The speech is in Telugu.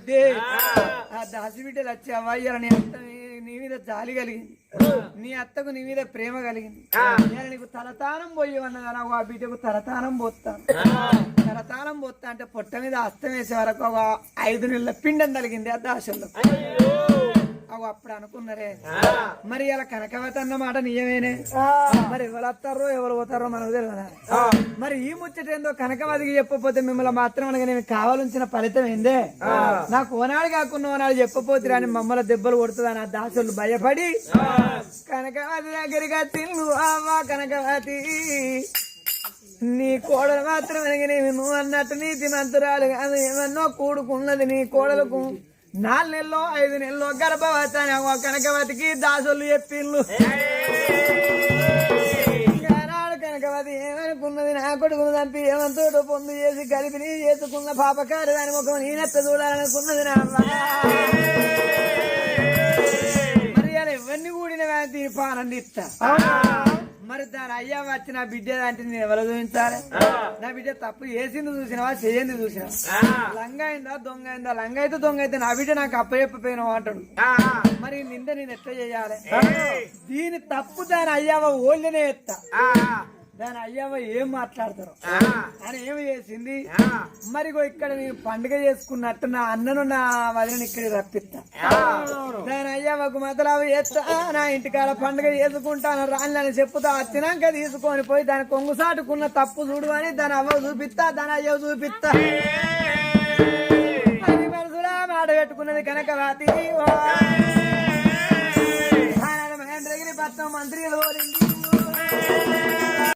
బిడ్డే ఆ దాసి బిడ్డలు వచ్చి అవ్వయ్యాల నీ అత్త నీ మీద జాలి కలిగింది, నీ అత్తకు నీ మీద ప్రేమ కలిగింది. నేను నీకు తలతానం పోయేవన్నదా ఆ బిడ్డకు తలతానం పోస్తాను. తలతానం పోతా అంటే పొట్ట మీద అస్తం వేసే వరకు ఒక 5 నెలల పిండం కలిగింది ఆ దాసంలో. అవు అప్పుడు అనుకున్నారే మరి ఇలా కనకవతి అన్న మాట నిజమేనే. మరి ఎవరు వస్తారో ఎవరు పోతారో మనకు తెలియదా. మరి ఈ ముచ్చట ఏందో కనకవతికి చెప్పకపోతే మిమ్మల్ని మాత్రం అనగా నేను కావాల్సిన ఫలితం ఏందే. నాకు ఓనాడు కాకుండా ఓనాడు చెప్పపోతే అని మమ్మల్ని దెబ్బలు కొడుతుందని ఆ దాసులు భయపడి కనకవతి దగ్గరగా తిన్ను అవ్వా కనకవతి నీ కోడలు మాత్రం అనగానేమి నువ్వు అన్నట్టు నీతి మంతురాలు కాదు, ఏమన్నో కూడుకున్నది నీ కోడలకు 4 నెలలో 5 నెలలో గర్భవతి అని కనకవతికి దాసులు చెప్పిండ్లు. కనకవతి ఏమనుకున్నది నా కొడుకును చంపి ఏమంతోటో పొందు చేసి కలిపి చేసుకున్న పాపకారు దాని ముఖం నేనెత్త చూడాలనుకున్నది నా మరి అలా ఎవరిని కూడిన తీర్పానందిస్తా. మరి దాని అయ్యా వచ్చి నా బిడ్డ అంటే నేను ఎవరు చూపించాలి. నా బిడ్డ తప్పు చేసింది చూసినావా చేయండి చూసినా లంగ అయిందా దొంగ అయిందా, లంగ అయితే దొంగ అయితే నా బిడ్డ నాకు అప్పచెప్పపోయినావు అంటాడు. మరి నింద నేను ఎట్లా చేయాలి. దీని తప్పు దాని అయ్యావ ఓళ్ళనే ఎత్తా. దాని అయ్యావ ఏం మాట్లాడతారు అని ఏమి చేసింది. మరి ఇక్కడ నేను పండుగ చేసుకున్నట్టు నా అన్నను నా వదిలిని ఇక్కడికి రప్పిస్తా. దాని అయ్యావకు మొదలవ చేస్తా, నా ఇంటికాడ పండుగ చేసుకుంటాను రాళ్ళని చెప్పుతా. వచ్చినాక తీసుకొని పోయి దాని కొంగు సాటుకున్న తప్పు చూడు అని దాని అవ్వ చూపిస్తా, దాని అయ్యవ చూపిస్తా. అది మనసులా మాట పెట్టుకున్నది కనకవతి. మహేంద్రగిరి పట్నం మంత్రి